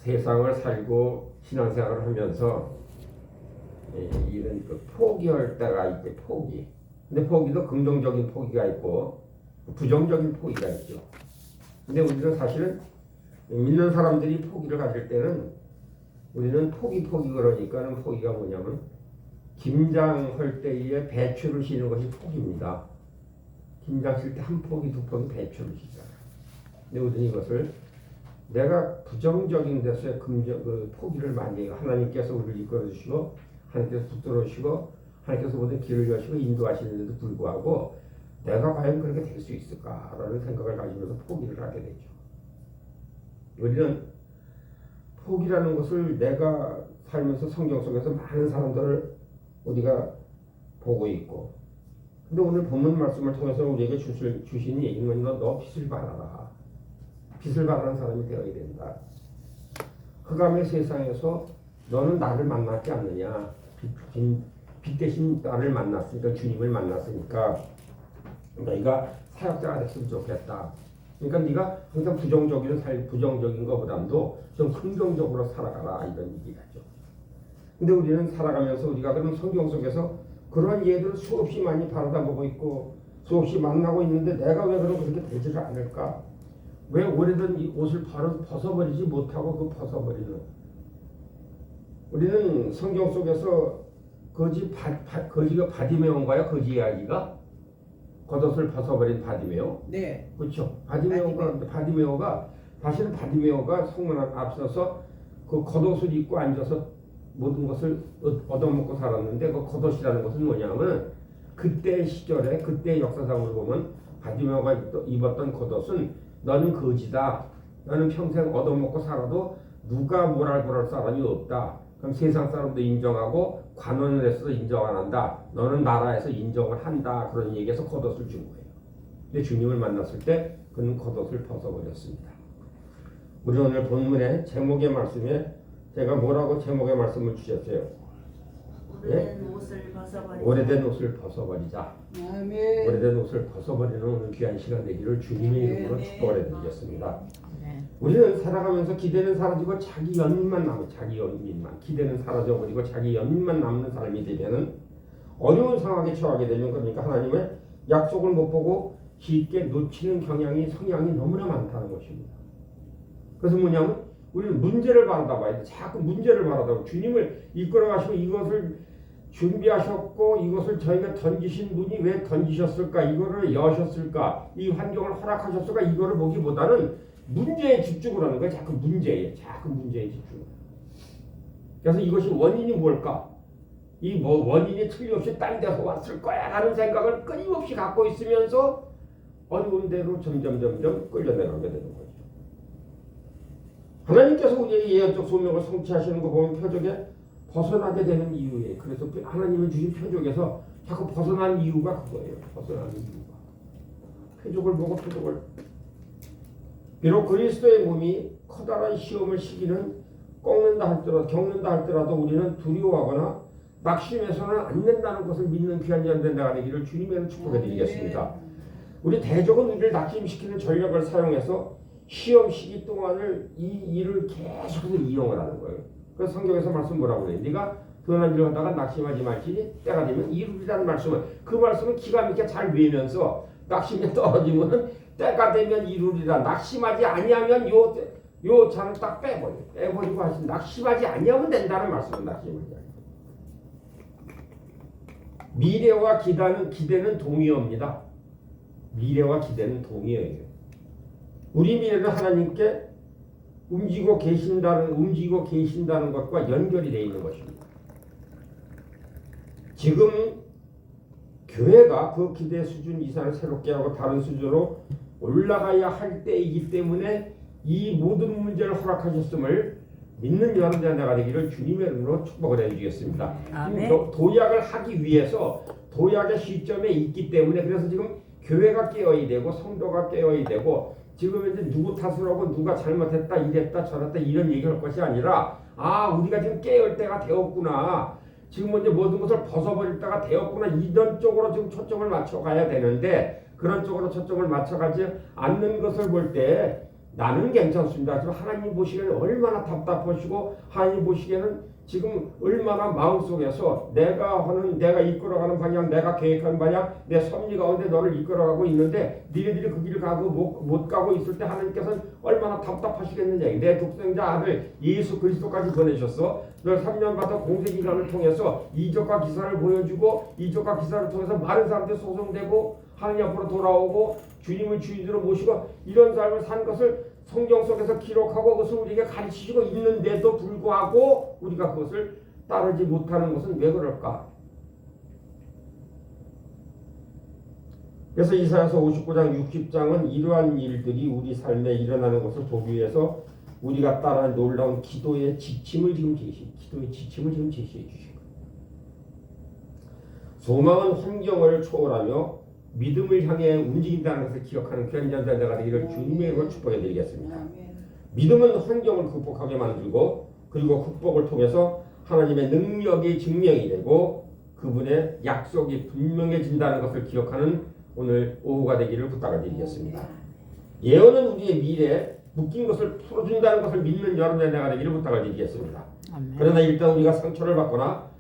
세상을 살고 신앙생활을 하면서 이런 포기할 때가 있대. 포기. 근데 포기도 긍정적인 포기가 있고 부정적인 포기가 있죠. 근데 우리는 사실은 믿는 사람들이 포기를 가질 때는 우리는 포기 그러니까는 포기가 뭐냐면 김장할 때에 배추를 씌는 것이 포기입니다. 김장 칠 때 한 포기 두 포기 배추를 씌잖아요. 근데 우리는 이것을 내가 부정적인 데서의 포기를 많이 해요. 하나님께서 우리를 이끌어 주시고 하나님께서 붙들어 주시고 하나님께서 모든 길을 여시고 인도하시는데도 불구하고 내가 과연 그렇게 될 수 있을까라는 생각을 가지면서 포기를 하게 되죠. 우리는 포기라는 것을 내가 살면서 성경 속에서 많은 사람들을 우리가 보고 있고, 근데 오늘 본문 말씀을 통해서 우리에게 주신 얘기는 너 빚을 받아라. 빚을 받는 사람이 되어야 된다. 흑암의 세상에서 너는 나를 만났지 않느냐. 빚 대신 나를 만났으니까, 주님을 만났으니까 너희가 사역자가 됐으면 좋겠다. 그러니까 네가 항상 부정적인 것보다도 좀 긍정적으로 살아가라, 이런 얘기가죠. 근데 우리는 살아가면서 우리가 그럼 성경 속에서 그런 예들을 수없이 많이 바라보고 있고 수없이 만나고 있는데 내가 왜 그럼 그렇게 되지를 않을까? 왜 오래된 이 옷을 벗어버리지 못하고 그 벗어버리는? 우리는 성경 속에서 거지가 바디메오인가요? 거지 이야기가? 겉옷을 벗어버린 바디메오? 네. 그렇죠. 바디메오가 사실은 바디메오가 성문 앞서서 그 겉옷을 입고 앉아서 모든 것을 얻어먹고 살았는데 그 겉옷이라는 것은 뭐냐면 그때 시절에 그때 역사상으로 보면 바디메오가 입었던 겉옷은 너는 거지다. 너는 평생 얻어먹고 살아도 누가 뭐랄 그럴 사람이 없다. 그럼 세상 사람도 인정하고 관원을 해서도 인정 안 한다. 너는 나라에서 인정을 한다. 그런 얘기에서 겉옷을 준 거예요. 근데 주님을 만났을 때 그는 겉옷을 벗어버렸습니다. 우리 오늘 본문의 제목의 말씀에 제가 뭐라고 제목의 말씀을 주셨어요? 오래된 옷을 벗어버리자. 오래된 옷을 벗어버리자. 아멘. 오래된 옷을 벗어버리는 오늘 귀한 시간 되기를 주님의 이름으로 아멘. 축복을 해드리겠습니다. 네. 우리는 살아가면서 기대는 사라지고 자기 연민만 남은 자기 연민만 기대는 사라져버리고 자기 연민만 남는 삶이 되면은 어려운 상황에 처하게 되면 그러니까 하나님의 약속을 못 보고 쉽게 놓치는 성향이 너무나 많다는 것입니다. 그래서 뭐냐면 우리는 문제를 바라다 봐야 돼. 자꾸 문제를 바라다 봐. 주님을 이끌어 가시고 이것을 준비하셨고 이것을 저희가 던지신 분이 왜 던지셨을까? 이거를 여셨을까? 이 환경을 허락하셨을까? 이거를 보기보다는 문제에 집중을 하는 거예요. 자꾸 문제에 집중. 그래서 이것이 원인이 뭘까? 이 원인이 틀림없이 딴 데서 왔을 거야 라는 생각을 끊임없이 갖고 있으면서 어려운 대로 점점 끌려내가게 되는 거죠. 하나님께서 우리의 예언적 소명을 성취하시는 거 보면 표적에 벗어나게 되는 이유에 그래서 하나님이 주신 표적에서 자꾸 벗어난 이유가 그거예요. 벗어나는 이유가 표적을 보고 표적을 비록 그리스도의 몸이 커다란 시험을 겪는다 할지라도 우리는 두려워하거나 낙심해서는 안 된다는 것을 믿는 귀한 자들 내가 되기를 주님의 축복해 드리겠습니다. 우리 대적은 우리를 낙심시키는 전략을 사용해서 시험 시기 동안을 이 일을 계속해서 이용을 하는 거예요. 그래서 성경에서 말씀 뭐라고 그래요? 네가 선한 일을 하다가 낙심하지 말지니 때가 되면 이루리라는 말씀은 그 말씀은 기가 막히게 잘 외우면서 낙심에 떨어지면은 때가 되면 이루리라. 낙심하지 아니하면 요 잔을 딱 빼버리고 하신 낙심하지 아니하면 된다는 말씀은 낙심하지 아니하면. 미래와 기대는 동의어입니다. 미래와 기대는 동의어예요. 우리 미래는 하나님께 움직이고 계신다는 것과 연결이 되어 있는 것입니다. 지금 교회가 그 기대 수준 이상을 새롭게 하고 다른 수준으로 올라가야 할 때이기 때문에 이 모든 문제를 허락하셨음을 믿는 여러분들 내가 되기를 주님의 이름으로 축복을 해주겠습니다. 아멘. 도약을 하기 위해서 도약의 시점에 있기 때문에 그래서 지금 교회가 깨어야 되고 성도가 깨어야 되고 지금 이제 누구 탓을 하고 누가 잘못했다 이랬다 저랬다 이런 얘기할 것이 아니라 우리가 지금 깨어올 때가 되었구나. 지금 이제 모든 것을 벗어버릴 때가 되었구나. 이런 쪽으로 지금 초점을 맞춰가야 되는데 그런 쪽으로 초점을 맞춰가지 않는 것을 볼 때 나는 괜찮습니다. 지금 하나님 보시기에는 얼마나 답답하시고 하나님 보시기에는 지금 얼마나 마음속에서 내가 이끌어가는 방향 내가 계획한 방향 내 섭리 가운데 너를 이끌어가고 있는데 니네들이 그 길을 가고 못 가고 있을 때 하나님께서는 얼마나 답답하시겠느냐. 내 독생자 아들 예수 그리스도까지 보내셨어. 널 3년 받아 공생기간을 통해서 이적과 기사를 보여주고 이적과 기사를 통해서 많은 사람들이 소송되고 하나님 앞으로 돌아오고 주님을 주인으로 모시고 이런 삶을 산 것을 성경 속에서 기록하고 그것을 우리에게 가르치시고 있는데도 불구하고 우리가 그것을 따르지 못하는 것은 왜 그럴까? 그래서 이사야서 59장 60장은 이러한 일들이 우리 삶에 일어나는 것을 보기 위해서 우리가 따라한 놀라운 기도의 지침을 지금 제시해 주신 거예요. 소망은 환경을 초월하며 믿음을 향해 움직인다는 것을 기억하는 귀한 자들가 되기를 주님의 이름으로 축복해 드리겠습니다. 믿음은 환경을 극복하게 만들고 그리고 극복을 통해서 하나님의 능력이 증명이 되고 그분의 약속이 분명해진다는 것을 기억하는 오늘 오후가 되기를 부탁을 드리겠습니다. 예언은 우리의 미래에 묶인 것을 풀어준다는 것을 믿는 여러분의 내가 되기를 부탁을 드리겠습니다. 아멘. 그러나 일단 우리가 상처를 받거나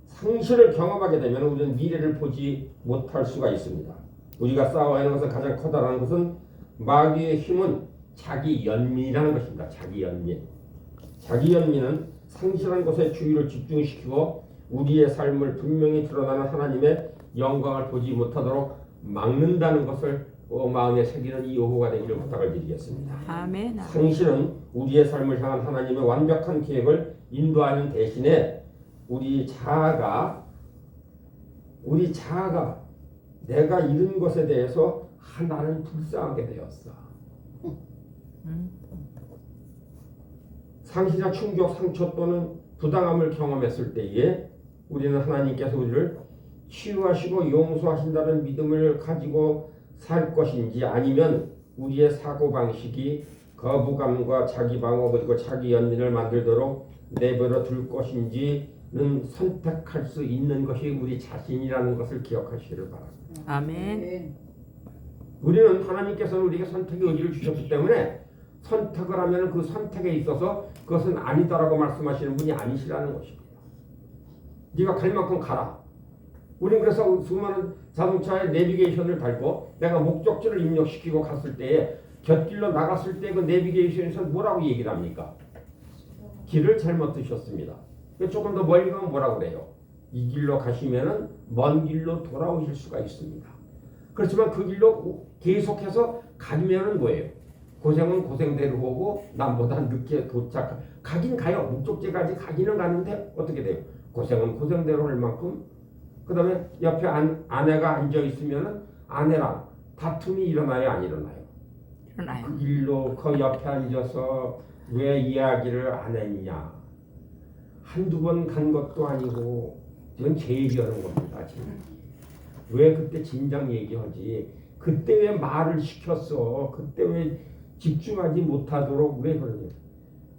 상실을 경험하게 되면 우리는 미래를 보지 못할 수가 있습니다. 우리가 싸워야 하는 것은 가장 커다란 것은 마귀의 힘은 자기 연민이라는 것입니다. 자기 연민은 상실한 것에 주의를 집중시키고 우리의 삶을 분명히 드러나는 하나님의 영광을 보지 못하도록 막는다는 것을 마음에 새기는 이 오후가 되기를 부탁을 드리겠습니다. 아멘. 상실은 우리의 삶을 향한 하나님의 완벽한 계획을 인도하는 대신에 우리 자아가 내가 잃은 것에 대해서 나는 불쌍하게 되었어. 상실이나 충격, 상처 또는 부당함을 경험했을 때에 우리는 하나님께서 우리를 치유하시고 용서하신다는 믿음을 가지고 살 것인지 아니면 우리의 사고방식이 거부감과 자기 방어 그리고 자기 연민을 만들도록 내버려 둘 것인지는 선택할 수 있는 것이 우리 자신이라는 것을 기억하시기를 바랍니다. 아멘. 우리는 하나님께서는 우리에게 선택의 의지를 주셨기 때문에 선택을 하면 그 선택에 있어서 그것은 아니다라고 말씀하시는 분이 아니시라는 것입니다. 네가 갈 만큼 가라. 우리는 그래서 수많은 자동차의 내비게이션을 밟고 내가 목적지를 입력시키고 갔을 때에 곁길로 나갔을 때 그 내비게이션에서 뭐라고 얘기를 합니까? 길을 잘못 드셨습니다. 조금 더 멀리 가면 뭐라고 그래요? 이 길로 가시면은 먼 길로 돌아오실 수가 있습니다. 그렇지만 그 길로 계속해서 가면은 뭐예요? 고생은 고생대로 오고 남보다 늦게 도착. 가긴 가요. 목적지까지 가기는 가는데 어떻게 돼요? 고생은 고생대로 할 만큼. 그 다음에 옆에 아내가 앉아 있으면은 아내랑 다툼이 일어나요, 안 일어나요? 일어나요. 그 길로 그 옆에 앉아서 왜 이야기를 안 했냐? 한두 번 간 것도 아니고 이건 제 얘기하는 겁니다. 지금. 왜 그때 진작 얘기하지? 그때 왜 말을 시켰어? 그때 왜 집중하지 못하도록 왜 그러냐?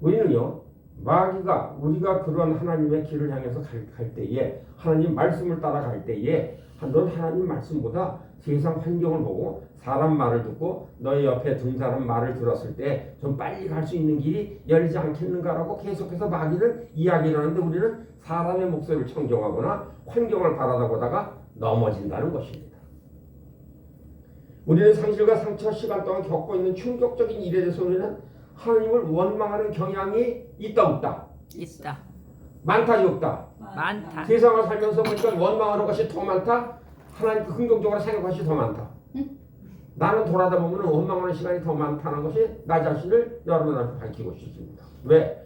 우리는요, 마귀가 우리가 그런 하나님의 길을 향해서 갈 때에 하나님 말씀을 따라갈 때에 넌 하나님 말씀보다 세상 환경을 보고 사람 말을 듣고 너의 옆에 둔 사람 말을 들었을 때 좀 빨리 갈 수 있는 길이 열리지 않겠는가라고 계속해서 마귀는 이야기를 하는데 우리는 사람의 목소리를 청종하거나 환경을 바라보다가 넘어진다는 것입니다. 우리는 상실과 상처 시간 동안 겪고 있는 충격적인 일에 대해서 우리는 하나님을 원망하는 경향이 있다 없다? 있다. 많다 없다? 많다. 세상을 살면서 보니까 원망하는 것이 더 많다? 하나님 긍정적으로 생각하는 것이 더 많다? 나는 돌아다 보면 원망하는 시간이 더 많다는 것이 나 자신을 여러분 앞에 밝히고 싶습니다. 왜?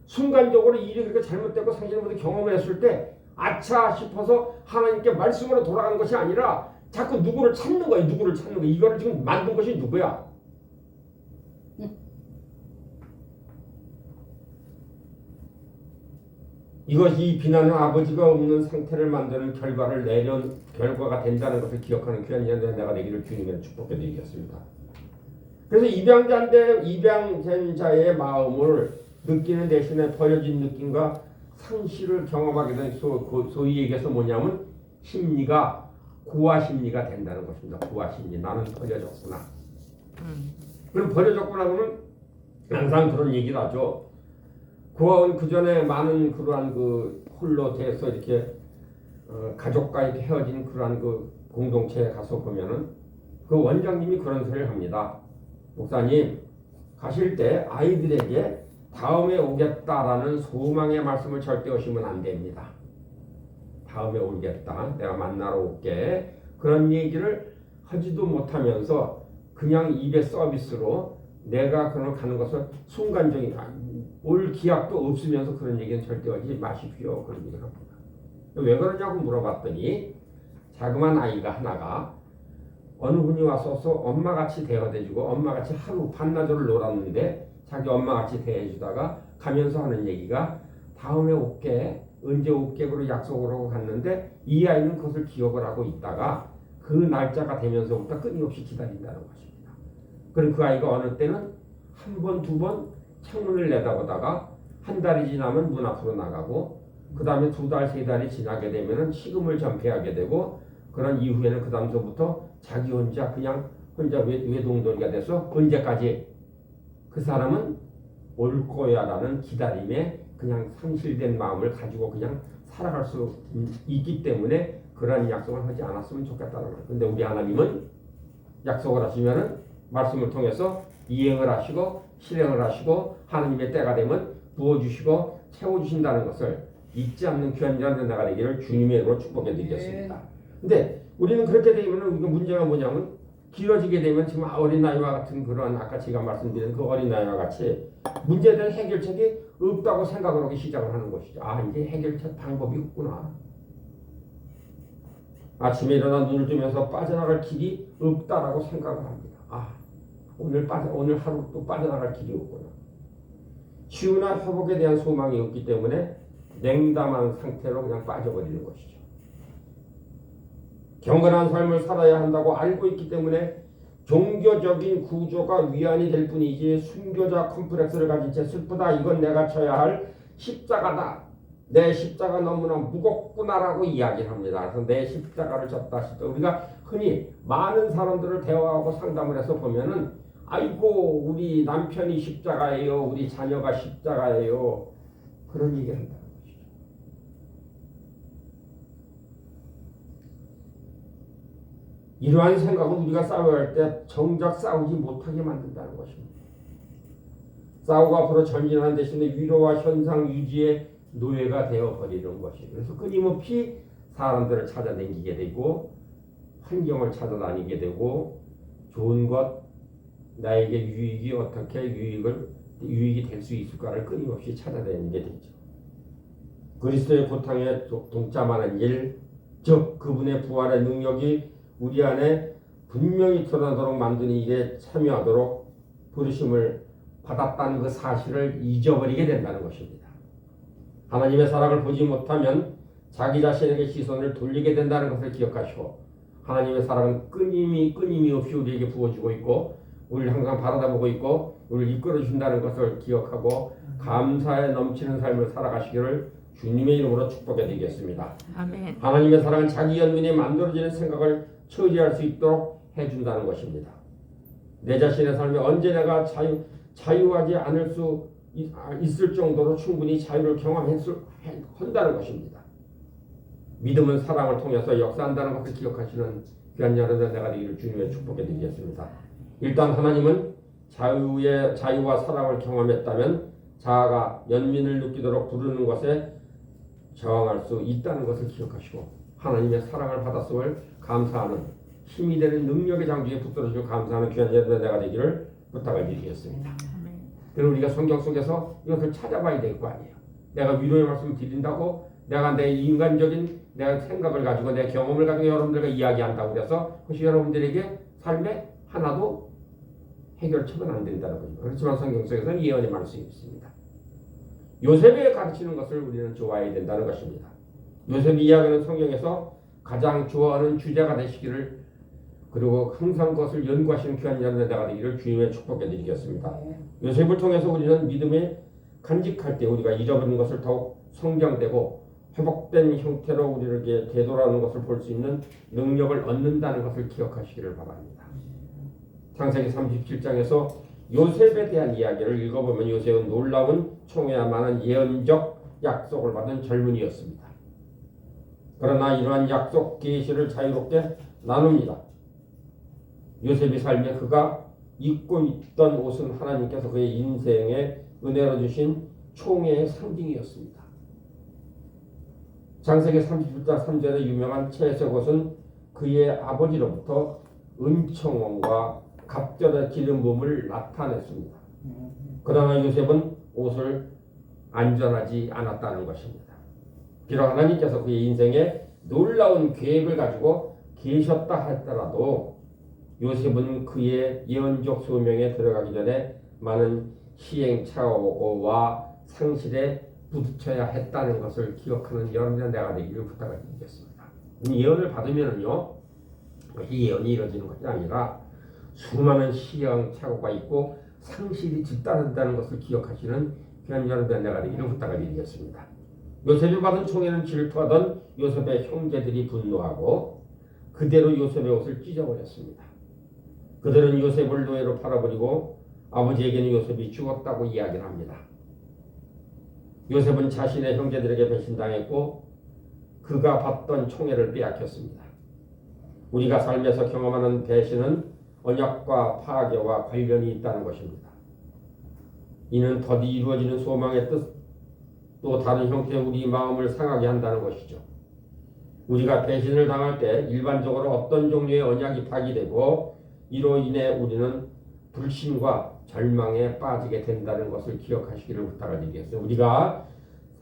순간적으로 일이 그렇게 잘못되고 상실을 모두 경험했을 때 아차 싶어서 하나님께 말씀으로 돌아가는 것이 아니라 자꾸 누구를 찾는 거예요. 누구를 찾는 거예요. 이거를 지금 만든 것이 누구야? 이것이 비난은 아버지가 없는 상태를 만드는 결과를 내는 결과가 된다는 것을 기억하는 귀한 연대 내가 되기를 주님의 축복해 드리겠습니다. 그래서 입양된 자의 마음을 느끼는 대신에 버려진 느낌과 상실을 경험하게 된 소위 얘기해서 뭐냐면 심리가 구화 심리가 된다는 것입니다. 구화 심리. 나는 버려졌구나. 그럼 버려졌구나 그러면 항상 그런 얘기를 하죠. 그 전에 많은 그러한 그 홀로 돼서 이렇게 가족과 이렇게 헤어진 그러한 그 공동체에 가서 보면은 그 원장님이 그런 소리를 합니다. 목사님 가실 때 아이들에게 다음에 오겠다라는 소망의 말씀을 절대 하시면 안 됩니다. 다음에 오겠다. 내가 만나러 올게. 그런 얘기를 하지도 못하면서 그냥 입에 서비스로 내가 그런 가는 것을 순간적인 올 기약도 없으면서 그런 얘기는 절대 하지 마십시오. 그런 얘기를 합니다. 왜 그러냐고 물어봤더니 자그만 아이가 하나가 어느 분이 와서 엄마같이 대해주고 엄마같이 하루 반나절을 놀았는데 자기 엄마같이 대해주다가 가면서 하는 얘기가 다음에 올게 언제 올게 그러고 약속을 하고 갔는데 이 아이는 그것을 기억을 하고 있다가 그 날짜가 되면서부터 끊임없이 기다린다는 것입니다. 그럼 그 아이가 어느 때는 한 번, 두 번 창문을 내다보다가 한 달이 지나면 문 앞으로 나가고 그 다음에 두 달, 세 달이 지나게 되면 식음을 전폐하게 되고 그런 이후에는 그 다음서부터 자기 혼자 그냥 혼자 외동돌이가 돼서 언제까지 그 사람은 올 거야라는 기다림에 그냥 상실된 마음을 가지고 그냥 살아갈 수 있기 때문에 그러한 약속을 하지 않았으면 좋겠다는 거예요. 근데 우리 하나님은 약속을 하시면은 말씀을 통해서 이행을 하시고 실행을 하시고 하나님의 때가 되면 부어주시고 채워주신다는 것을 잊지 않는 귀한 자는 나가 되기를 주님의 이름으로 축복해 드리겠습니다. 근데 우리는 그렇게 되면 이거 문제가 뭐냐면 길어지게 되면 지금 어린아이와 같은 그런 아까 제가 말씀드린 그 어린아이와 같이 문제에 대한 해결책이 없다고 생각을 하기 시작을 하는 것이죠. 아 이제 해결책 방법이 없구나. 아침에 일어나 눈을 뜨면서 빠져나갈 길이 없다라고 생각을 합니다. 아 오늘 하루 또 빠져나갈 길이 없구나. 치유나 회복에 대한 소망이 없기 때문에 냉담한 상태로 그냥 빠져버리는 것이죠. 경건한 삶을 살아야 한다고 알고 있기 때문에 종교적인 구조가 위안이 될 뿐이지 순교자 컴플렉스를 가진 채 슬프다 이건 내가 져야 할 십자가다. 내 십자가 너무나 무겁구나라고 이야기를 합니다. 그래서 내 십자가를 졌다 싶다. 우리가 흔히 많은 사람들을 대화하고 상담을 해서 보면은 아이고 우리 남편이 십자가예요. 우리 자녀가 십자가예요. 그런 얘기를 한다는 것이죠. 이러한 생각은 우리가 싸워야 할 때 정작 싸우지 못하게 만든다는 것입니다. 싸우고 앞으로 전진하는 대신에 위로와 현상 유지의 노예가 되어버리는 것이에요. 그래서 끊임없이 사람들을 찾아다니게 되고 환경을 찾아다니게 되고 좋은 것, 나에게 유익이 어떻게 유익이 될 수 있을까를 끊임없이 찾아다니게 되죠. 그리스도의 고통에 동참하는 일, 즉 그분의 부활의 능력이 우리 안에 분명히 드러나도록 만드는 일에 참여하도록 부르심을 받았다는 그 사실을 잊어버리게 된다는 것입니다. 하나님의 사랑을 보지 못하면 자기 자신에게 시선을 돌리게 된다는 것을 기억하시고 하나님의 사랑은 끊임이 없이 우리에게 부어지고 있고 우리를 항상 바라다보고 있고 우리를 이끌어준다는 것을 기억하고 감사에 넘치는 삶을 살아가시기를 주님의 이름으로 축복해 드리겠습니다. 아멘. 하나님의 사랑은 자기 연민에 만들어지는 생각을 처리할 수 있도록 해준다는 것입니다. 내 자신의 삶에 언제 내가 자유하지 않을 수 있을 정도로 충분히 자유를 경험한다는 것입니다. 믿음은 사랑을 통해서 역사한다는 것을 기억하시는 귀한 여러분 내가 되기를 주님의 축복해 드리겠습니다. 일단 하나님은 자유와 사랑을 경험했다면 자아가 연민을 느끼도록 부르는 것에 저항할 수 있다는 것을 기억하시고 하나님의 사랑을 받았음을 감사하는 힘이 되는 능력의 장주에 붙들어주고 감사하는 귀한 여러분 내가 되기를 부탁을 드리겠습니다. 그리고 우리가 성경 속에서 이것을 찾아봐야 될 거 아니에요. 내가 위로의 말씀을 드린다고 내가 내 인간적인 내 생각을 가지고 내 경험을 가지고 여러분들과 이야기한다고 그래서 그것이 여러분들에게 삶에 하나도 해결책은 안 된다는 거죠. 그렇지만 성경 속에서는 예언의 말씀이 있습니다. 요셉이 가르치는 것을 우리는 좋아해야 된다는 것입니다. 요셉이 이야기하는 성경에서 가장 좋아하는 주제가 되시기를 그리고 항상 그것을 연구하시는 귀한 자가 되기를 주님의 축복해 드리겠습니다. 요셉을 통해서 우리는 믿음에 간직할 때 우리가 잃어버린 것을 더욱 성장되고 회복된 형태로 우리에게 되돌아오는 것을 볼 수 있는 능력을 얻는다는 것을 기억하시기를 바랍니다. 창세기 37장에서 요셉에 대한 이야기를 읽어보면 요셉은 놀라운 총회와 많은 예언적 약속을 받은 젊은이였습니다. 그러나 이러한 약속 계시를 자유롭게 나눕니다. 요셉의 삶에 그가 입고 있던 옷은 하나님께서 그의 인생에 은혜로 주신 총회의 상징이었습니다. 창세기 37장 3절의 유명한 채색 옷은 그의 아버지로부터 은총원과 갑절의 기름 부음을 나타냈습니다. 그러나 요셉은 옷을 안전하지 않았다는 것입니다. 비록 하나님께서 그의 인생에 놀라운 계획을 가지고 계셨다 할지라도 요셉은 그의 예언적 소명에 들어가기 전에 많은 시행착오와 상실에 부딪혀야 했다는 것을 기억하는 여러분의 내가 되기를 부탁을 드리겠습니다. 예언을 받으면요, 이 예언이 이루어지는 것이 아니라 수많은 시행착오가 있고 상실이 뒤따른다는 것을 기억하시는 귀한 여러분의 내가 되기를 부탁을 드리겠습니다. 요셉이 받은 총애는 질투하던 요셉의 형제들이 분노하고 그대로 요셉의 옷을 찢어버렸습니다. 그들은 요셉을 노예로 팔아버리고 아버지에게는 요셉이 죽었다고 이야기를 합니다. 요셉은 자신의 형제들에게 배신당했고 그가 받던 총애를 빼앗겼습니다. 우리가 삶에서 경험하는 배신은 언약과 파괴와 관련이 있다는 것입니다. 이는 더디 이루어지는 소망의 뜻, 또 다른 형태의 우리 마음을 상하게 한다는 것이죠. 우리가 배신을 당할 때 일반적으로 어떤 종류의 언약이 파기되고 이로 인해 우리는 불신과 절망에 빠지게 된다는 것을 기억하시기를 부탁을 드리겠습니다. 우리가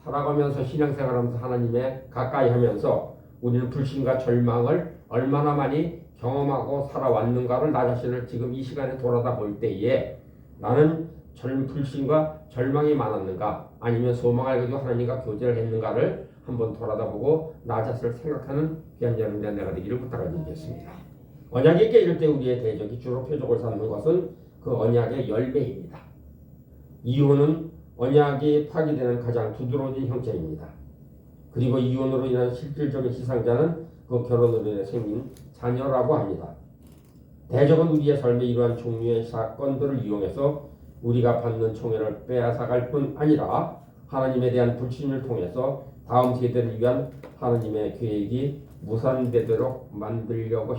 살아가면서 신앙생활하면서 하나님에 가까이 하면서 우리는 불신과 절망을 얼마나 많이 경험하고 살아왔는가를 나 자신을 지금 이 시간에 돌아다 볼 때에 나는 불신과 절망이 많았는가 아니면 소망을 가지고 하나님과 교제를 했는가를 한번 돌아다보고 나 자신을 생각하는 귀한 여러분의 내가 되기를 부탁을 드리겠습니다. 언약이 깨질 때 우리의 대적이 주로 표적을 삼는 것은 그 언약의 열매입니다. 이유는 언약이 파기되는 가장 두드러진 형체입니다. 그리고 이혼으로 인한 실질적인 희생자는 그 결혼으로 인해 생긴 자녀라고 합니다. 대적은 우리의 삶에 이러한 종류의 사건들을 이용해서 우리가 받는 총애를 빼앗아갈 뿐 아니라 하나님에 대한 불신을 통해서 다음 세대를 위한 하나님의 계획이 무산되도록 만들려고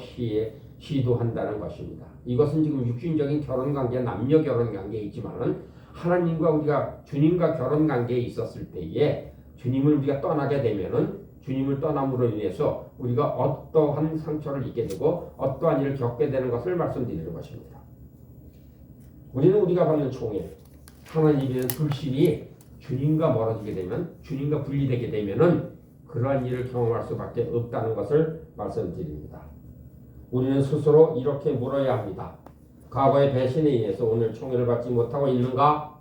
시도한다는 것입니다. 이것은 지금 육신적인 결혼관계, 남녀 결혼관계에 있지만 하나님과 우리가 주님과 결혼관계에 있었을 때에 주님을 우리가 떠나게 되면은 주님을 떠남으로 인해서 우리가 어떠한 상처를 입게 되고 어떠한 일을 겪게 되는 것을 말씀드리는 것입니다. 우리는 우리가 받는 총애, 하나님의 불신이 주님과 멀어지게 되면, 주님과 분리되게 되면은 그러한 일을 경험할 수밖에 없다는 것을 말씀드립니다. 우리는 스스로 이렇게 물어야 합니다. 과거의 배신에 의해서 오늘 총애를 받지 못하고 있는가?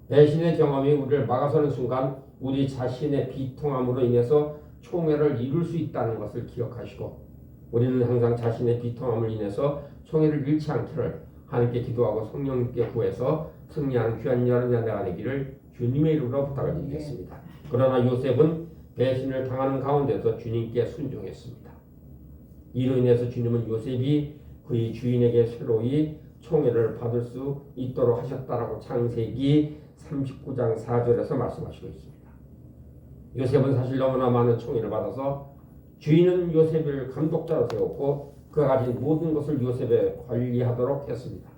배신의 경험이 우리를 막아서는 순간 우리 자신의 비통함으로 인해서 총애를 이룰 수 있다는 것을 기억하시고, 우리는 항상 자신의 비통함을 인해서 총애를 잃지 않기를 하나님께 기도하고 성령님께 구해서 승리하는 귀한 여러분의 내가 되기를 주님의 이름으로 부탁을 드리겠습니다. 그러나 요셉은 배신을 당하는 가운데서 주님께 순종했습니다. 이로 인해서 주님은 요셉이 그의 주인에게 새로이 총애를 받을 수 있도록 하셨다라고 창세기 39장 4절에서 말씀하시고 있습니다. 요셉은 사실 너무나 많은 총애를 받아서 주인은 요셉을 감독자로 세웠고 그가 가진 모든 것을 요셉에 관리하도록 했습니다.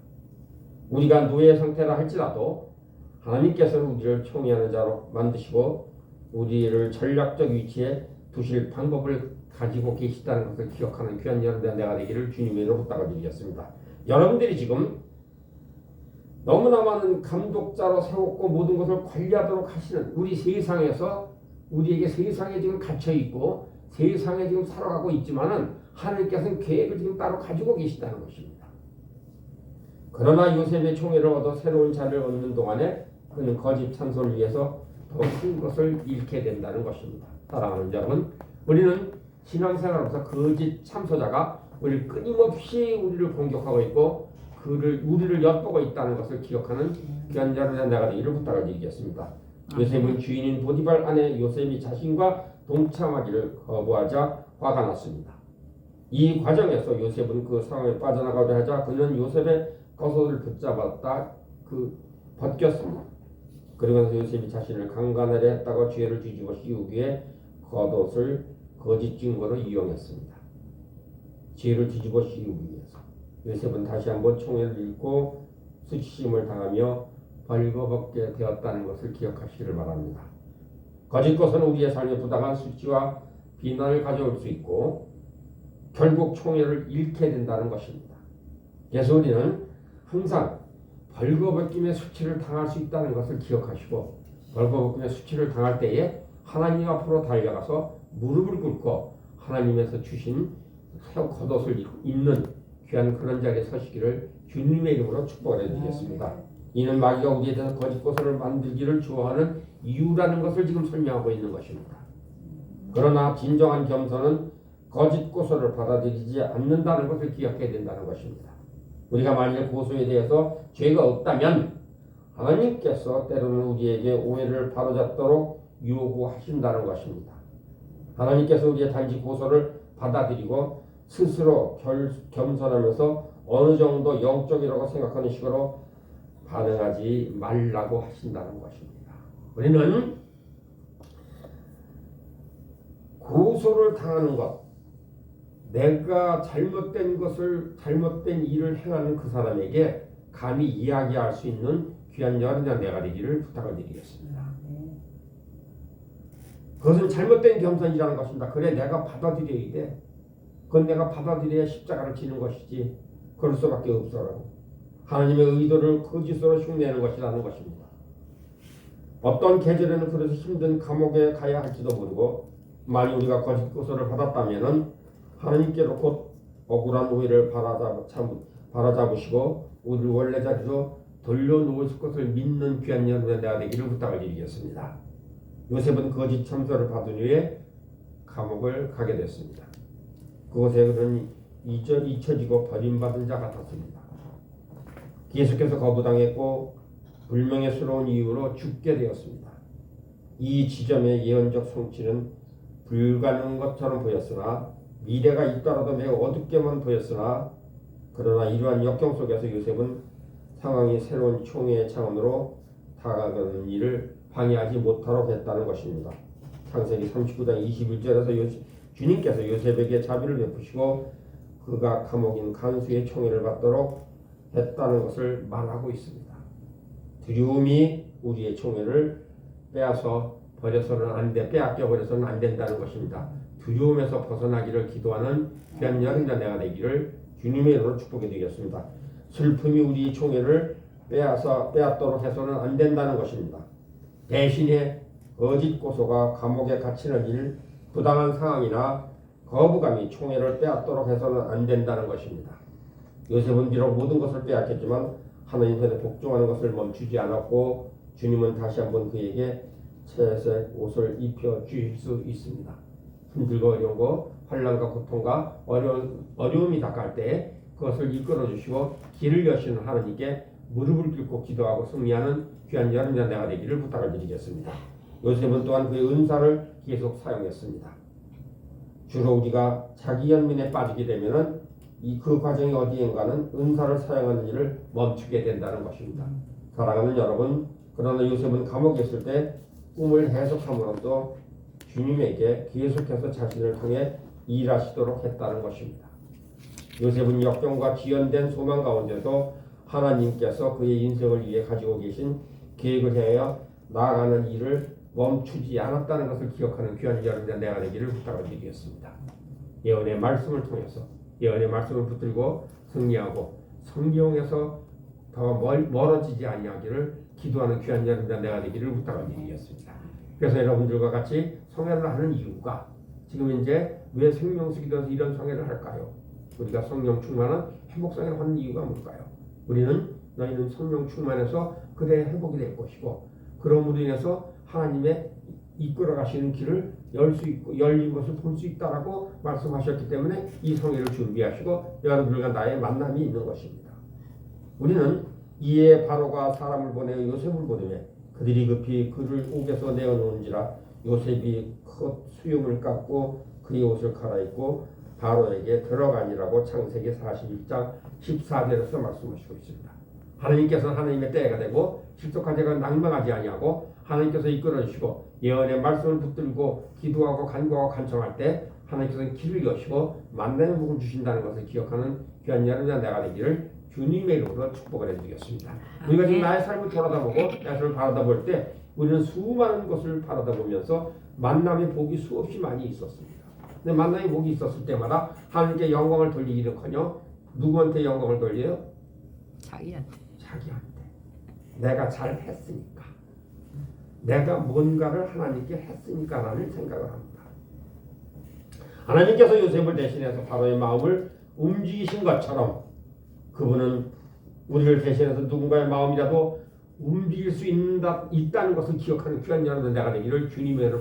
우리가 노예 상태라 할지라도 하나님께서는 우리를 총애하는 자로 만드시고 우리를 전략적 위치에 두실 방법을 가지고 계시다는 것을 기억하는 귀한 여러분의 내가 되기를 주님의 이름으로 부탁을 드리겠습니다. 여러분들이 지금 너무나 많은 감독자로 세웠고 모든 것을 관리하도록 하시는 우리 세상에서 우리에게 세상에 지금 갇혀 있고 세상에 지금 살아가고 있지만은 하나님께서는 계획을 지금 따로 가지고 계시다는 것입니다. 그러나 요셉의 총애를 얻어 새로운 자를 얻는 동안에 그는 거짓 참소를 위해서 더 큰 것을 잃게 된다는 것입니다. 사랑하는 여러분, 우리는 신앙생활하면서 거짓 참소자가 우리를 끊임없이 우리를 공격하고 있고 우리를 엿보고 있다는 것을 기억하는 귀한 여러분의 내가 되기를 부탁을 드리겠습니다. 요셉은 주인인 보디발 아내 요셉이 자신과 동참하기를 거부하자 화가 났습니다. 이 과정에서 요셉은 그 상황에 빠져나가려 하자 그는 요셉의 겉옷을 붙잡았다 벗겼습니다. 그러면서 요셉이 자신을 강간하려 했다고 죄를 뒤집어 씌우기 위해 겉옷을 거짓 증거로 이용했습니다. 죄를 뒤집어 씌우기 위해서 요셉은 다시 한번 총애를 잃고 수치심을 당하며 벌거벗게 되었다는 것을 기억하시기를 바랍니다. 거짓 것은 우리의 삶에 부당한 수치와 비난을 가져올 수 있고 결국 총애를 잃게 된다는 것입니다. 그래서 우리는 항상 벌거벗김의 수치를 당할 수 있다는 것을 기억하시고 벌거벗김의 수치를 당할 때에 하나님 앞으로 달려가서 무릎을 꿇고 하나님에서 주신 새 겉옷을 입는 귀한 그런 자리에 서시기를 주님의 이름으로 축복을 해드리겠습니다. 이는 마귀가 우리에 대해서 거짓 것을 만들기를 좋아하는 이유라는 것을 지금 설명하고 있는 것입니다. 그러나 진정한 겸손은 거짓 고소를 받아들이지 않는다는 것을 기억해야 된다는 것입니다. 우리가 만일 고소에 대해서 죄가 없다면 하나님께서 때로는 우리에게 오해를 바로잡도록 요구하신다는 것입니다. 하나님께서 우리의 단지 고소를 받아들이고 스스로 겸손하면서 어느 정도 영적이라고 생각하는 식으로 반응하지 말라고 하신다는 것입니다. 우리는 고소를 당하는 것, 내가 잘못된 일을 행하는 그 사람에게 감히 이야기할 수 있는 귀한 여러분의 내가 되기를 부탁을 드리겠습니다. 그것은 잘못된 겸손이라는 것입니다. 그래 내가 받아들여야 돼. 그건 내가 받아들여야 십자가를 지는 것이지 그럴 수밖에 없어라고. 하나님의 의도를 거짓으로 흉내내는 것이라는 것입니다. 어떤 계절에는 그래서 힘든 감옥에 가야 할지도 모르고 만일 우리가 거짓 고소를 받았다면 하나님께로 곧 억울한 오해를 바로잡으시고 우리를 원래 자리로 돌려놓으실 것을 믿는 귀한 여러분의 내가 되기를 부탁을 드리겠습니다. 요셉은 거짓 참소를 받은 후에 감옥을 가게 됐습니다. 그곳에 그는 잊혀지고 버림받은 자 같았습니다. 계속해서 거부당했고 불명예스러운 이유로 죽게 되었습니다. 이 지점의 예언적 성취는 불가능한 것처럼 보였으나 미래가 있더라도 매우 어둡게만 보였으나 그러나 이러한 역경 속에서 요셉은 상황이 새로운 총회의 차원으로 다가가는 일을 방해하지 못하도록 했다는 것입니다. 창세기 39장 21절에서 주님께서 요셉에게 자비를 베푸시고 그가 감옥인 간수의 총애를 받도록 했다는 것을 말하고 있습니다. 두려움이 우리의 총애를 빼앗겨 버려서는 안 된다는 것입니다. 두려움에서 벗어나기를 기도하는 귀한 여러분과 내가 되기를 주님의 이름으로 축복해 드리겠습니다. 슬픔이 우리 총애를 빼앗도록 해서는 안 된다는 것입니다. 대신에 거짓 고소가 감옥에 갇히는 일, 부당한 상황이나 거부감이 총애를 빼앗도록 해서는 안 된다는 것입니다. 요셉은 비록 모든 것을 빼앗겼지만 하나님 편에 복종하는 것을 멈추지 않았고 주님은 다시 한번 그에게 채색 옷을 입혀 주실 수 있습니다. 힘들고 어려운 거, 환난과 고통과 어려움이 닥할 때 그것을 이끌어 주시고 길을 여시는 하나님께 무릎을 꿇고 기도하고 승리하는 귀한 여러분과 내가 되기를 부탁을 드리겠습니다. 요셉은 또한 그의 은사를 계속 사용했습니다. 주로 우리가 자기 연민에 빠지게 되면은 그 과정이 어디인가는 은사를 사용하는 일을 멈추게 된다는 것입니다. 사랑하는 여러분, 그러나 요셉은 감옥에 있을 때 꿈을 해석함으로써 주님에게 계속해서 자신을 통해 일하시도록 했다는 것입니다. 요셉은 역경과 지연된 소망 가운데서 하나님께서 그의 인생을 위해 가지고 계신 계획을 향하여 나아가는 일을 멈추지 않았다는 것을 기억하는 귀한 여러분과 내가 되기를 부탁을 드리겠습니다. 예언의 말씀을 통해서 예언의 말씀을 붙들고 승리하고 성경에서 더 멀어지지 아니하기를 기도하는 귀한 여러분과 내가 되기를 부탁을 드리겠습니다. 그래서 여러분들과 같이 성회를 하는 이유가 지금 이제 왜 생명수 기도에서 이런 성회를 할까요? 우리가 성령 충만한 회복 성회를 하는 이유가 뭘까요? 너희는 성령 충만해서 그대의 회복이 될 것이고 그러므로 인해서 하나님의 이끌어 가시는 길을 열 수 있고 열린 것을 볼 수 있다라고 말씀하셨기 때문에 이 성회를 준비하시고 여러분들과 나의 만남이 있는 것입니다. 우리는 이에 바로가 사람을 보내어 요셉을 보내며 그들이 급히 그를 옥에서 내어놓은지라 요셉이 큰 수염을 깎고 그의 옷을 갈아입고 바로에게 들어가니라고 창세기 41장 14절에서 말씀하시고 있습니다. 하나님께서는 하나님의 때가 되고 실속한 자가 낭망하지 아니하고 하나님께서 이끌어주시고 예언의 말씀을 붙들고 기도하고 간구하고 간청할 때 하나님께서는 길을 여시고 만남의 복을 주신다는 것을 기억하는 귀한 여러분과 내가 되기를 주님의 이름으로 축복을 해드리겠습니다. 우리가 지금 나의 삶을 돌아다보고 나의 삶을 바라다볼 때 우리는 수많은 것을 바라다보면서 만남의 복이 수없이 많이 있었습니다. 근데 만남의 복이 있었을 때마다 하나님께 영광을 돌리기는커녕 누구한테 영광을 돌려요? 자기한테. 내가 잘했으니까. 내가 뭔가를 하나님께 했으니까라는 생각을 합니다. 하나님께서 요셉을 대신해서 바로의 마음을 움직이신 것처럼 그분은 우리를 대신해서 누군가의 마음이라도 움직일 수 있다는 것을 기억하는 귀한 여러분 내가 되기를 주님의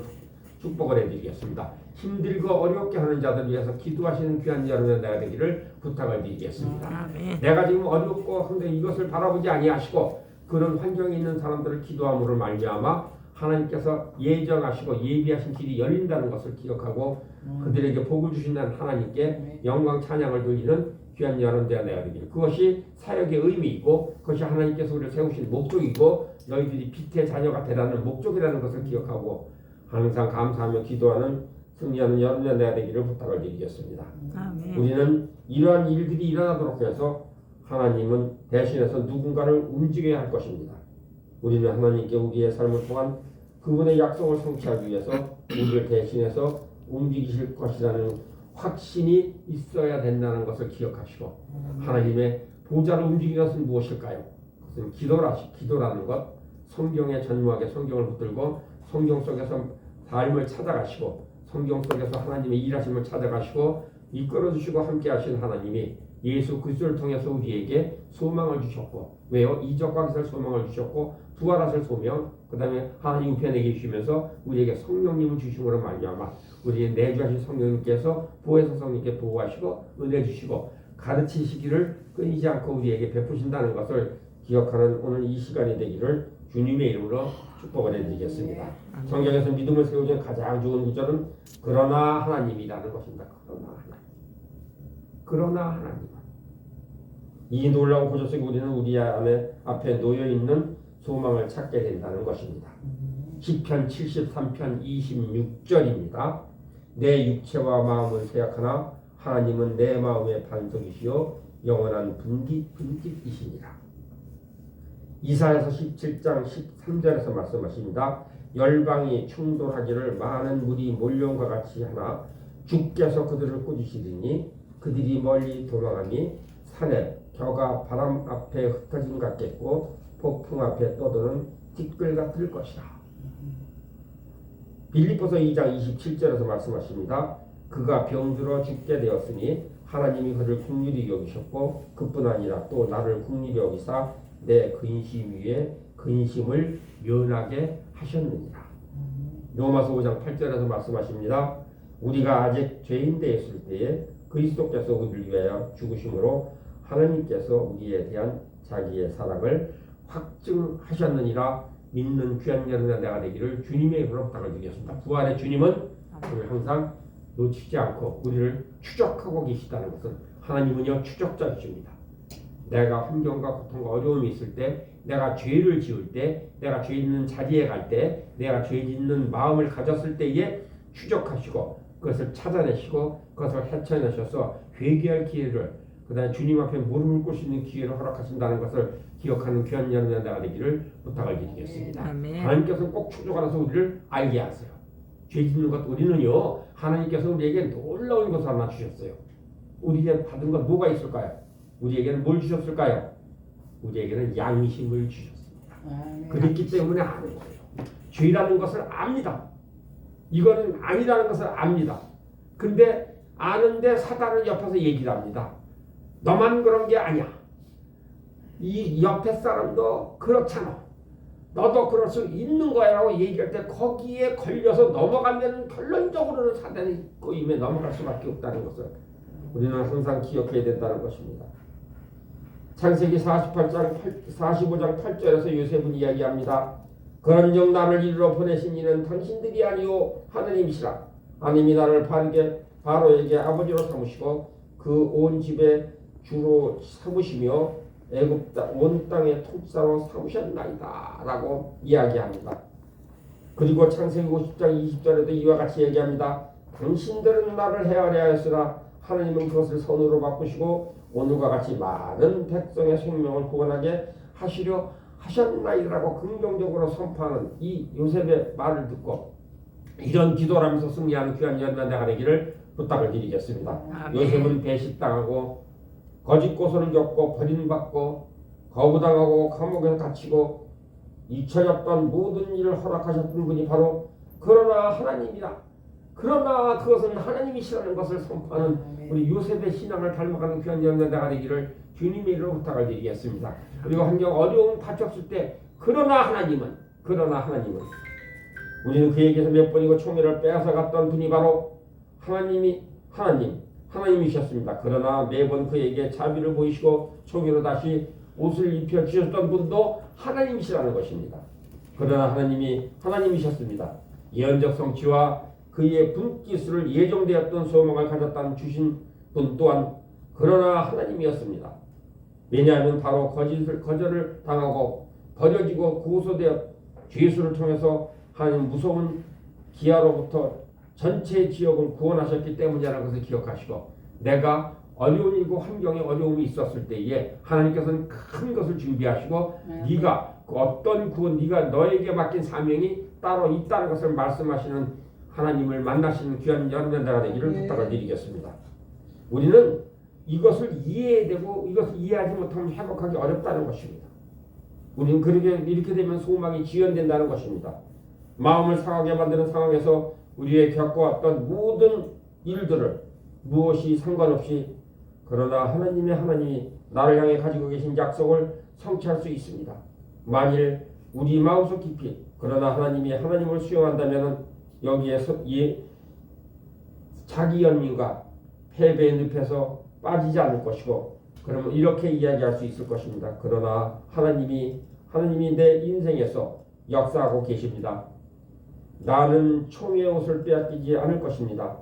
축복을 해드리겠습니다. 힘들고 어렵게 하는 자들을 위해서 기도하시는 귀한 여러분 내가 되기를 부탁을 드리겠습니다. 내가 지금 어렵고 한데 이것을 바라보지 아니하시고 그런 환경에 있는 사람들을 기도함으로 말미암아 하나님께서 예정하시고 예비하신 길이 열린다는 것을 기억하고 그들에게 복을 주신다는 하나님께 영광 찬양을 돌리는 귀한 여러분들과 내가 되기를 그것이 사역의 의미이고 그것이 하나님께서 우리를 세우신 목적이고 너희들이 빛의 자녀가 되라는 목적이라는 것을 기억하고 항상 감사하며 기도하는 승리하는 여러분과 내가 되기를 부탁을 드리겠습니다. 아멘. 우리는 이러한 일들이 일어나도록 해서 하나님은 대신해서 누군가를 움직여야 할 것입니다. 우리는 하나님께 우리의 삶을 통한 그분의 약속을 성취하기 위해서 우리를 대신해서 움직이실 것이라는 확신이 있어야 된다는 것을 기억하시고 하나님의 보좌를 움직이는 것은 무엇일까요? 그것은 기도라는 것, 성경에 전무하게 성경을 붙들고 성경 속에서 삶을 찾아가시고 성경 속에서 하나님의 일하심을 찾아가시고 이끌어주시고 함께 하신 하나님이 예수 그리스도를 통해서 우리에게 소망을 주셨고 왜요? 이적과 기사를 소망을 주셨고 부활하실 소명 그 다음에 하나님 우편에 계시면서 우리에게 성령님을 주심으로 말미암아 우리의 내주하신 성령님께서 보혜사 성령님께 보호하시고 은혜 주시고 가르치시기를 끊이지 않고 우리에게 베푸신다는 것을 기억하는 오늘 이 시간이 되기를 주님의 이름으로 축복을 해드리겠습니다. 성경에서 믿음을 세우는 가장 좋은 구절은 그러나 하나님이라는 것입니다. 그러나 하나님. 그러나 하나님. 이 놀라운 구절 속에 우리는 우리 안에 앞에 놓여 있는 소망을 찾게 된다는 것입니다. 시편 73편 26절입니다. 내 육체와 마음은 쇠약하나 하나님은 내 마음의 반석이시요 영원한 분깃이시니라. 이사야서 17장 13절에서 말씀하십니다. 열방이 충돌하기를 많은 물이 몰려온과 같이 하나 주께서 그들을 꾸짖으시리니 그들이 멀리 도망하니 산에 겨가 바람 앞에 흩어짐 같겠고 폭풍 앞에 떠도는 티끌 같을 것이라. 빌립보서 2장 27절에서 말씀하십니다. 그가 병들어 죽게 되었으니 하나님이 그를 긍휼히 여기셨고 그뿐 아니라 또 나를 긍휼히 여기사 내 근심 위에 근심을 면하게 하셨느니라. 로마서 5장 8절에서 말씀하십니다. 우리가 아직 죄인 되었을 때에 그리스도께서 우리를 위하여 죽으심으로 하나님께서 우리에 대한 자기의 사랑을 확증하셨느니라. 믿는 귀한 여러분의 내가 되기를 주님의 이름으로 부탁을 드리겠습니다. 부활의 주님은 우리를 항상 놓치지 않고 우리를 추적하고 계시다는 것은 하나님은요 추적자이십니다. 내가 환경과 고통과 어려움이 있을 때, 내가 죄를 지을 때, 내가 죄 있는 자리에 갈 때, 내가 죄 짓는 마음을 가졌을 때에 추적하시고 그것을 찾아내시고 그것을 헤쳐내셔서 회개할 기회를, 그 다음에 주님 앞에 무릎을 꿇을 수 있는 기회를 허락하신다는 것을 기억하는 귀한 여러분의 내가 되기를 부탁을 드리겠습니다. 하나님께서는 꼭 추적하셔서 우리를 알게 하세요. 죄 짓는 것 우리는요 하나님께서 우리에게 놀라운 것을 하나 주셨어요. 우리에게 받은 건 뭐가 있을까요? 우리에게는 뭘 주셨을까요? 우리에게는 양심을 주셨습니다. 그랬기 때문에 아는 거예요. 죄라는 것을 압니다. 이거는 아니라는 것을 압니다. 근데 아는데 사단은 옆에서 얘기를 합니다. 너만 그런 게 아니야. 이 옆에 사람도 그렇잖아. 너도 그럴 수 있는 거야 라고 얘기할 때 거기에 걸려서 넘어가면 결론적으로는 사단의 꼬임에 넘어갈 수밖에 없다는 것을 우리는 항상 기억해야 된다는 것입니다. 창세기 45장 8절에서 요셉은 이야기합니다. 그런즉 나를 이리로 보내신 이는 당신들이 아니요 하느님이시라. 하느님이 나를 바로에게 아버지로 삼으시고 그 온 집에 주로 삼으시며 애굽 온 땅의 통치자로 삼으셨나이다 라고 이야기합니다. 그리고 창세기 50장 20절에도 이와 같이 얘기합니다. 당신들은 나를 헤아려 하였으나 하나님은 그것을 선으로 바꾸시고 오늘과 같이 많은 백성의 생명을 구원하게 하시려 하셨나이라고 긍정적으로 선포하는 이 요셉의 말을 듣고 이런 기도를 하면서 승리하는 귀한 여러분의 내가 되기를 부탁을 드리겠습니다. 아멘. 요셉은 배신당하고 거짓 고소를 겪고 버림받고 거부당하고 감옥에 갇히고 잊혀졌던 모든 일을 허락하셨던 분이 바로 그러나 하나님이라. 그러나 그것은 하나님이시라는 것을 선포하는 우리 요셉의 신앙을 닮아가는 귀한 영혼자가 되기를 주님의 이름으로 부탁을 드리겠습니다. 그리고 환경 어려움 닥쳤을 때 그러나 하나님은 우리는 그에게서 몇 번이고 총애를 빼앗아갔던 분이 바로 하나님이셨습니다. 그러나 매번 그에게 자비를 보이시고 총애로 다시 옷을 입혀 주셨던 분도 하나님이시라는 것입니다. 그러나 하나님이셨습니다. 예언적 성취와 그의 분깃을 예정되었던 소망을 가졌다는 주신 분 또한 그러나 하나님이었습니다. 왜냐하면 바로 거절을 당하고 버려지고 고소되어 죄수를 통해서 하나님 무서운 기아로부터 전체 지역을 구원하셨기 때문이라는 것을 기억하시고 내가 어려운 일과 환경에 어려움이 있었을 때에 하나님께서는 큰 것을 준비하시고 네가 어떤 구원 네가 너에게 맡긴 사명이 따로 있다는 것을 말씀하시는 하나님을 만나시는 귀한 여러분의 나라 되기를 부탁을 드리겠습니다. 우리는 이것을 이해해야 되고 이것을 이해하지 못하면 회복하기 어렵다는 것입니다. 우리는 이렇게 되면 소망이 지연된다는 것입니다. 마음을 상하게 만드는 상황에서 우리의 겪어왔던 모든 일들을 무엇이 상관없이 그러나 하나님이 나를 향해 가지고 계신 약속을 성취할 수 있습니다. 만일 우리 마음속 깊이 그러나 하나님을 수용한다면 여기에서 자기 연민과 패배의 늪에서 빠지지 않을 것이고 그러면 이렇게 이야기할 수 있을 것입니다. 그러나 하나님이 내 인생에서 역사하고 계십니다. 나는 총의 옷을 빼앗기지 않을 것입니다.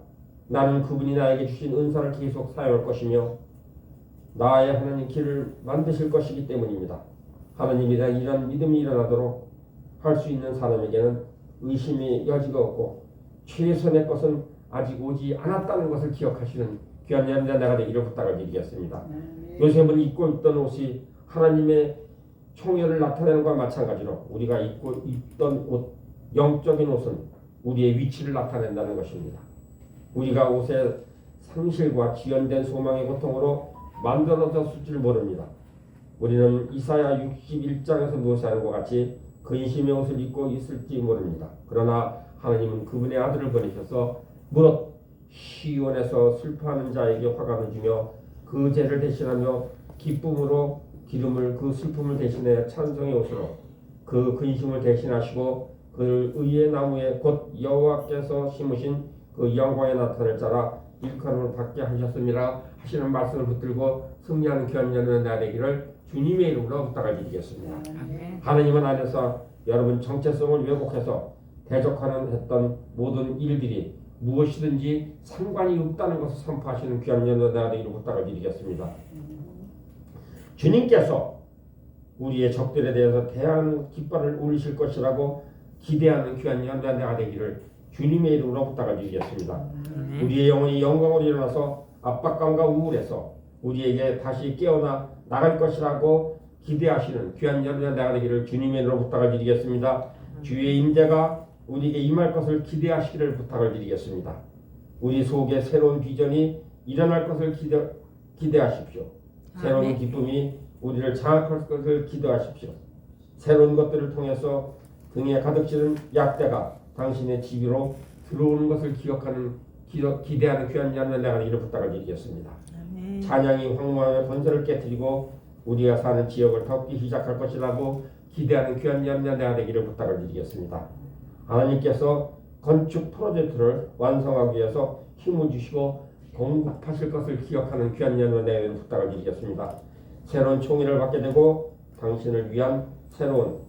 나는 그분이 나에게 주신 은사를 계속 사용할 것이며 나의 하나님 길을 만드실 것이기 때문입니다. 하나님이 이런 믿음이 일어나도록 할 수 있는 사람에게는 의심의 여지가 없고 최선의 것은 아직 오지 않았다는 것을 기억하시는 귀한 연자가 되기를 부탁을 드리겠습니다. 요셉은 입고 있던 옷이 하나님의 총애를 나타내는 것과 마찬가지로 우리가 입고 있던 옷, 영적인 옷은 우리의 위치를 나타낸다는 것입니다. 우리가 옷의 상실과 지연된 소망의 고통으로 만들어졌을 줄 모릅니다. 우리는 이사야 61장에서 묘사하는 것 같이 근심의 옷을 입고 있을지 모릅니다. 그러나 하나님은 그분의 아들을 보내셔서 무릇 시온에서 슬퍼하는 자에게 화관을 주며 그 죄를 대신하며 기쁨으로 기름을 그 슬픔을 대신해 찬송의 옷으로 그 근심을 대신하시고 그 의의 나무에 곧 여호와께서 심으신 그 영광에 나타날 자라 일컬음을 받게 하셨습니다 하시는 말씀을 붙들고 승리하는 귀한 연은 나 되기를 주님의 이름으로 부탁을 드리겠습니다. 아멘. 하나님은 안에서 여러분 정체성을 왜곡해서 대적하는 했던 모든 일들이 무엇이든지 상관이 없다는 것을 선포하시는 귀한 연은 나 되기를 부탁을 드리겠습니다. 주님께서 우리의 적들에 대해서 대한 깃발을 올리실 것이라고 기대하는 귀한 연단자가 되기를 주님의 이름으로 부탁을 드리겠습니다. 우리의 영혼이 영광으로 일어나서 압박감과 우울에서 우리에게 다시 깨어나 나갈 것이라고 기대하시는 귀한 연단자가 되기를 주님의 이름으로 부탁을 드리겠습니다. 주의 임재가 우리에게 임할 것을 기대하시기를 부탁을 드리겠습니다. 우리 속에 새로운 비전이 일어날 것을 기대하십시오. 새로운 기쁨이 우리를 장악할 것을 기도하십시오. 새로운 것들을 통해서 등에 가득 실은 약대가 당신의 집으로 들어오는 것을 기대하는 귀한 연단자가 되기를 부탁을 드리겠습니다. 찬양이 황무함의 번설을 깨뜨리고 우리가 사는 지역을 덮기 시작할 것이라고 기대하는 귀한 연단자가 되기를 부탁을 드리겠습니다. 하나님께서 건축 프로젝트를 완성하기 위해서 힘을 주시고 공급하실 것을 기억하는 귀한 연단자에게 부탁을 드리겠습니다. 새로운 총의를 받게 되고 당신을 위한 새로운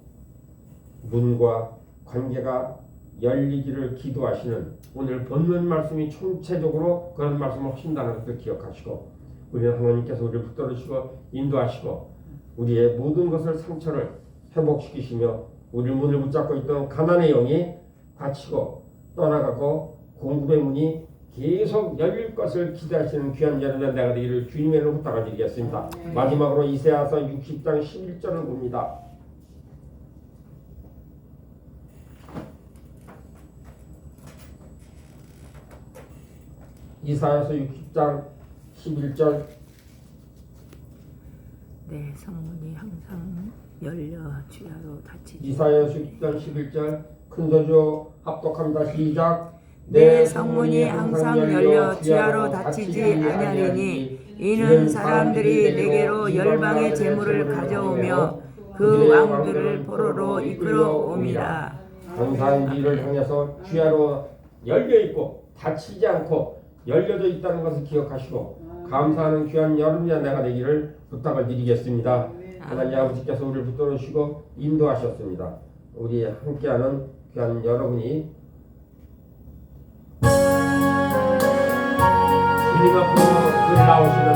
문과 관계가 열리기를 기도하시는 오늘 본문 말씀이 총체적으로 그런 말씀을 하신다는 것을 기억하시고 우리는 하나님께서 우리를 붙들으시고 인도하시고 우리의 모든 것을 상처를 회복시키시며 우리를 문을 붙잡고 있던 가난의 영이 닫히고 떠나가고 공급의 문이 계속 열릴 것을 기대하시는 귀한 여러분 내가 되기를 주님의 이름으로 부탁을 드리겠습니다. 마지막으로 이사야서 60장 11절을 봅니다. 이사야서 60장 11절 내 성문이 항상 열려 주야로 닫히지. 이사야서 60장 11절 큰소리로 합독합니다. 시작. 내 성문이 항상 열려 주야로 닫히지 아니하리니 이는 사람들이 내게로 열방의 재물을 가져오며 그 왕들을 포로로 이끌어옴이라. 항상 우리를 향해서 주야로 열려있고 닫히지 않고 열려져 있다는 것을 기억하시고 감사하는 귀한 여러분이 내가 되기를 부탁을 드리겠습니다. 하나님 아버지께서 우리를 붙들어주시고 인도하셨습니다. 우리 함께하는 귀한 여러분이 주님 앞으로 나오시는